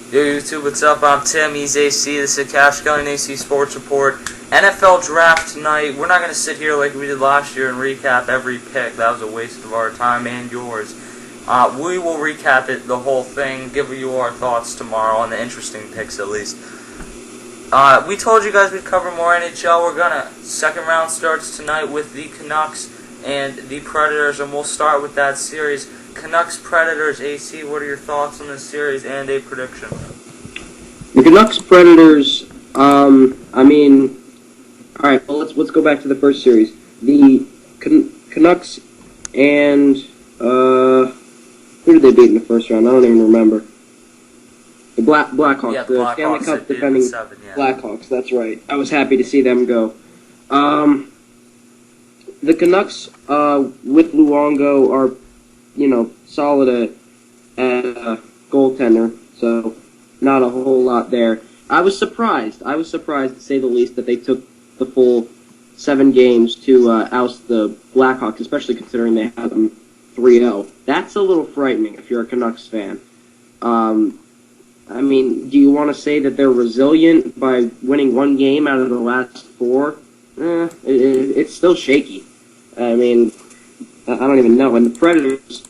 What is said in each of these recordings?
Yo YouTube, what's up? I'm Tim, he's AC, this is Kashkelly AC Sports Report. NFL Draft tonight. We're not going to sit here like we did last year and recap every pick. That was a waste of our time and yours. We will recap it, the whole thing, give you our thoughts tomorrow on the interesting picks at least. We told you guys we'd cover more NHL. Second round starts tonight with the Canucks and the Predators, and we'll start with that series. Canucks Predators, AC, what are your thoughts on this series and a prediction? The Canucks Predators, alright, well, let's go back to the first series. The Canucks and, who did they beat in the first round? I don't even remember. The Blackhawks, yeah, the Stanley Cup defending Blackhawks, that's right. I was happy to see them go. The Canucks, with Luongo, are solid at goaltender, so not a whole lot there. I was surprised to say the least that they took the full 7 games to oust the Blackhawks, especially considering they had them 3-0. That's a little frightening if you're a Canucks fan. Do you want to say that they're resilient by winning 1 game out of the last 4? It's still shaky. I don't even know. And the Predators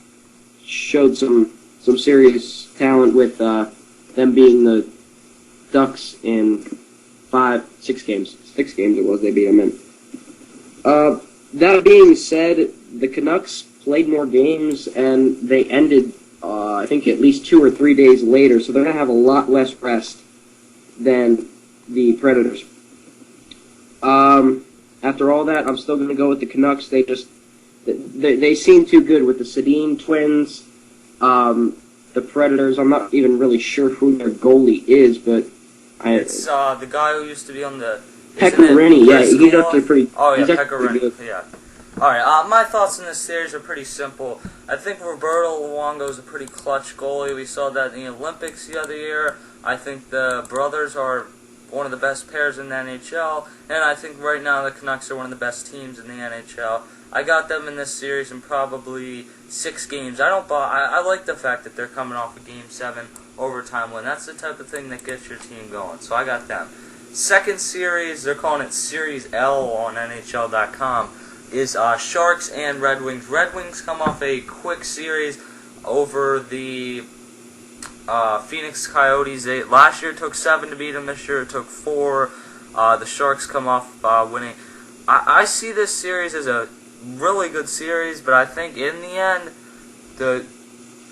showed some serious talent with them being the Ducks in 6 games. 6 games it was they beat them in. That being said, the Canucks played more games and they ended, I think, at least 2 or 3 days later, so they're going to have a lot less rest than the Predators. After all that, I'm still going to go with the Canucks. They seem too good with the Sedin twins. The Predators, I'm not even really sure who their goalie is, but it's the guy who used to be on the Pecorini. Yeah, he's actually pretty. Oh yeah, Pecorini. Yeah. All right. My thoughts on this series are pretty simple. I think Roberto Luongo is a pretty clutch goalie. We saw that in the Olympics the other year. I think the brothers are one of the best pairs in the NHL, and I think right now the Canucks are one of the best teams in the NHL. I got them in this series in probably 6 games. I like the fact that they're coming off a Game 7 overtime win. That's the type of thing that gets your team going. So I got them. Second series, they're calling it Series L on NHL.com, is Sharks and Red Wings. Red Wings come off a quick series over the Phoenix Coyotes. Last year it took 7 to beat them. This year it took 4. The Sharks come off winning. I see this series as a really good series, but I think in the end, the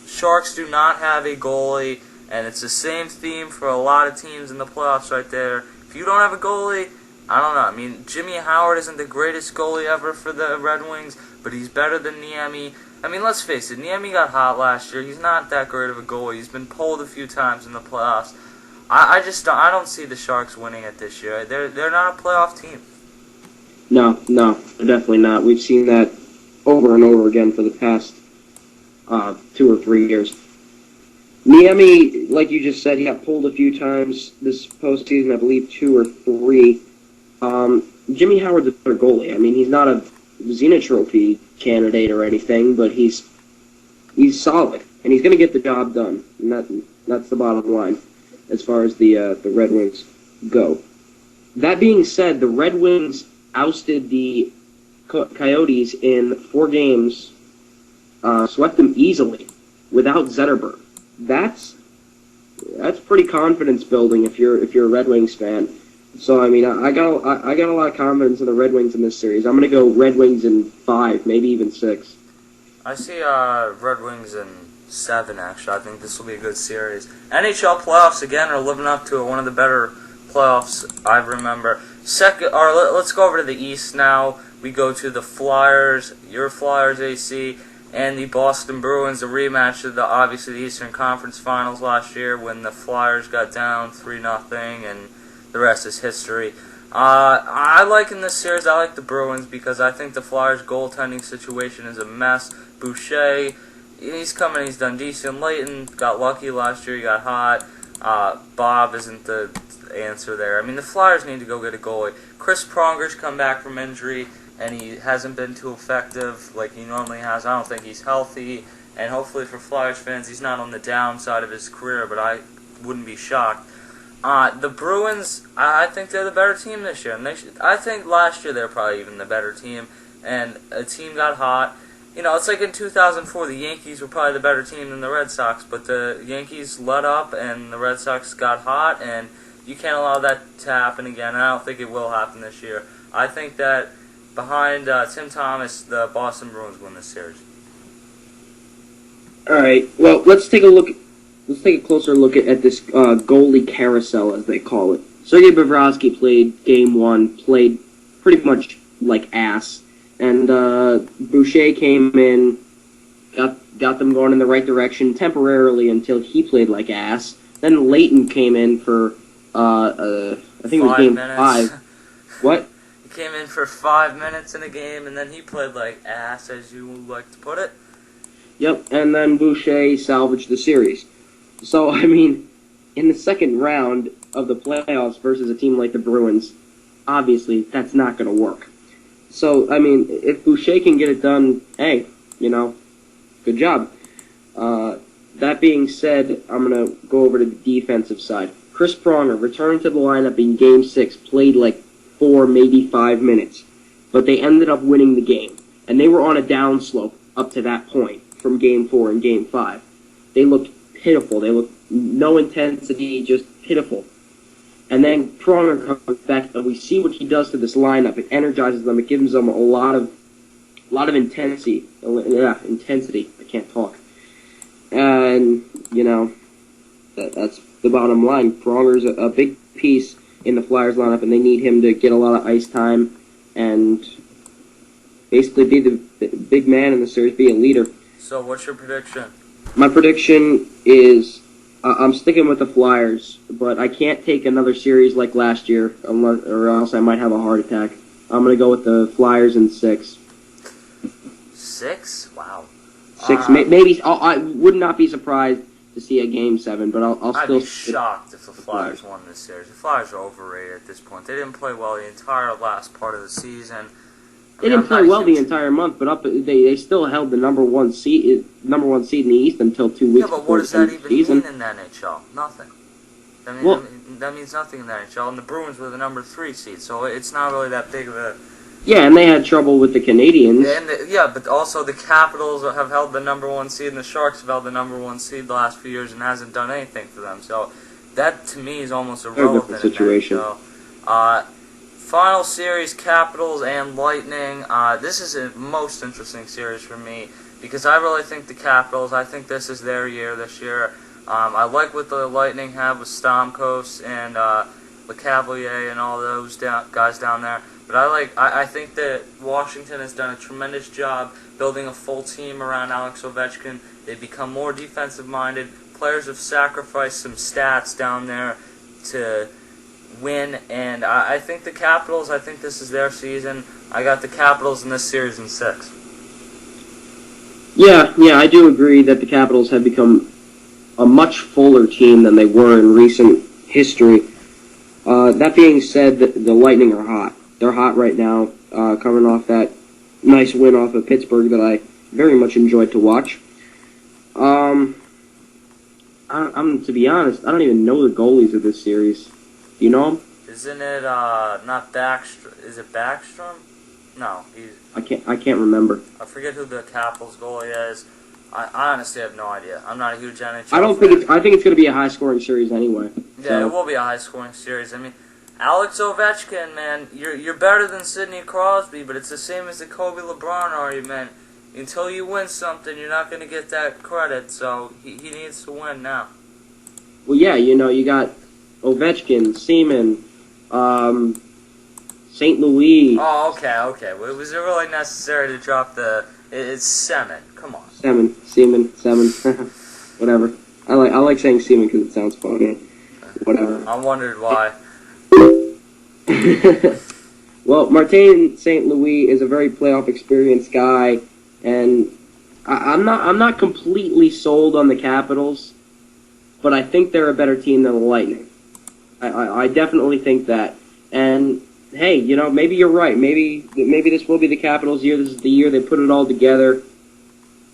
Sharks do not have a goalie, and it's the same theme for a lot of teams in the playoffs right there. If you don't have a goalie, I don't know. Jimmy Howard isn't the greatest goalie ever for the Red Wings, but he's better than Niemi. Let's face it, Niemi got hot last year. He's not that great of a goalie. He's been pulled a few times in the playoffs. I don't see the Sharks winning it this year. They're not a playoff team. No, definitely not. We've seen that over and over again for the past 2 or 3 years. Niemi, like you just said, he got pulled a few times this postseason, I believe 2 or 3. Jimmy Howard's a better goalie. He's not a Zenit Trophy candidate or anything, but he's solid, and he's going to get the job done, and that's the bottom line as far as the Red Wings go. That being said, the Red Wings ousted the Coyotes in 4 games, swept them easily without Zetterberg. That's pretty confidence building if you're a Red Wings fan. So I got a lot of confidence in the Red Wings in this series. I'm gonna go Red Wings in 5, maybe even 6. I see Red Wings in 7. Actually, I think this will be a good series. NHL playoffs again are living up to it. One of the better playoffs I remember. Let's go over to the East now. We go to the Flyers, your Flyers AC, and the Boston Bruins, a rematch of obviously the Eastern Conference Finals last year when the Flyers got down 3-0, and the rest is history. I like in this series, I like the Bruins because I think the Flyers' goaltending situation is a mess. Boucher, he's done decent. Leighton got lucky last year, he got hot. Bob isn't the answer there. The Flyers need to go get a goalie. Chris Pronger's come back from injury, and he hasn't been too effective like he normally has. I don't think he's healthy, and hopefully for Flyers fans, he's not on the downside of his career, but wouldn't be shocked. The Bruins, I think they're the better team this year. And I think last year they were probably even the better team, and a team got hot. You know, it's like in 2004, the Yankees were probably the better team than the Red Sox, but the Yankees let up, and the Red Sox got hot, and you can't allow that to happen again. I don't think it will happen this year. I think that behind Tim Thomas, the Boston Bruins win this series. All right. Well, let's take a closer look at this goalie carousel, as they call it. Sergei Bobrovsky played Game 1, played pretty much like ass, and Boucher came in, got them going in the right direction temporarily until he played like ass. Then Leighton came in for, I think it was Game 5. What? He came in for 5 minutes in a game, and then he played like ass, as you like to put it. Yep, and then Boucher salvaged the series. So, I mean, in the second round of the playoffs versus a team like the Bruins, obviously that's not going to work. So, I mean, if Boucher can get it done, hey, you know, good job. That being said, I'm going to go over to the defensive side. Chris Pronger returned to the lineup in Game 6, played like 4, maybe 5 minutes, but they ended up winning the game. And they were on a downslope up to that point from Game 4 and Game 5. They looked pitiful. They looked no intensity, just pitiful. And then Pronger comes back, and we see what he does to this lineup. It energizes them. It gives them a lot of intensity. Yeah, intensity. I can't talk. And you know, that's the bottom line. Pronger's a big piece in the Flyers lineup, and they need him to get a lot of ice time and basically be the big man in the series, be a leader. So, what's your prediction? My prediction is I'm sticking with the Flyers, but I can't take another series like last year, or else I might have a heart attack. I'm going to go with the Flyers in 6. 6? Wow. 6, maybe. I would not be surprised to see a Game 7, but I'll I'd still. be shocked if the Flyers won this series. The Flyers are overrated at this point. They didn't play well the entire last part of the season. They didn't play well the entire month, but they still held the number one seed in the East until 2 weeks. Yeah, but what does that even season. mean in the NHL? Nothing. That means nothing in the NHL. And the Bruins were the number 3 seed, so it's not really that big of a. Yeah, and they had trouble with the Canadians. Yeah, but also the Capitals have held the number 1 seed, and the Sharks have held the number 1 seed the last few years and hasn't done anything for them. So that to me is almost irrelevant. Situation. Final series, Capitals and Lightning. This is the most interesting series for me because I really think the Capitals, I think this is their year this year. I like what the Lightning have with Stamkos and Le Cavalier and all those guys down there. But I think that Washington has done a tremendous job building a full team around Alex Ovechkin. They've become more defensive-minded. Players have sacrificed some stats down there to win, and I think the Capitals, I think this is their season. I got the Capitals in this series in 6. Yeah, I do agree that the Capitals have become a much fuller team than they were in recent history. That being said, the Lightning are hot. They're hot right now, coming off that nice win off of Pittsburgh that I very much enjoyed to watch. I'm to be honest, I don't even know the goalies of this series. Do you know him? Isn't it not Backstrom? Is it Backstrom? No, he's. I can't remember. I forget who the Capitals goalie is. I honestly have no idea. I'm not a huge NHL I think it's going to be a high scoring series anyway. Yeah, so. It will be a high scoring series. I mean, Alex Ovechkin, man, you're better than Sidney Crosby, but it's the same as the Kobe LeBron argument. Until you win something, you're not going to get that credit. So he needs to win now. Well, yeah, you got Ovechkin, Seaman, St. Louis. Oh, okay. Well, was it really necessary to drop the? It's Seaman. Come on. Seaman. Whatever. I like saying Seaman because it sounds funny. Whatever. I wondered why. Well, Martin St. Louis is a very playoff experienced guy, and I'm not completely sold on the Capitals, but I think they're a better team than the Lightning. I definitely think that. And hey, maybe you're right. Maybe this will be the Capitals' year. This is the year they put it all together.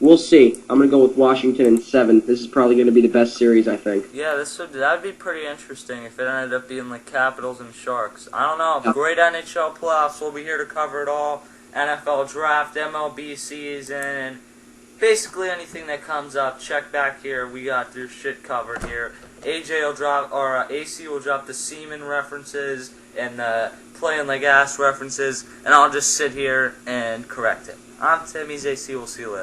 We'll see. I'm going to go with Washington in 7. This is probably going to be the best series, I think. Yeah, that'd be pretty interesting if it ended up being like Capitals and Sharks. I don't know. Yeah. Great NHL playoffs. We'll be here to cover it all. NFL draft, MLB season, basically anything that comes up. Check back here. We got your shit covered here. AJ will drop, or AC will drop the semen references and the playing like ass references, and I'll just sit here and correct it. I'm Timmy's AC. We'll see you later.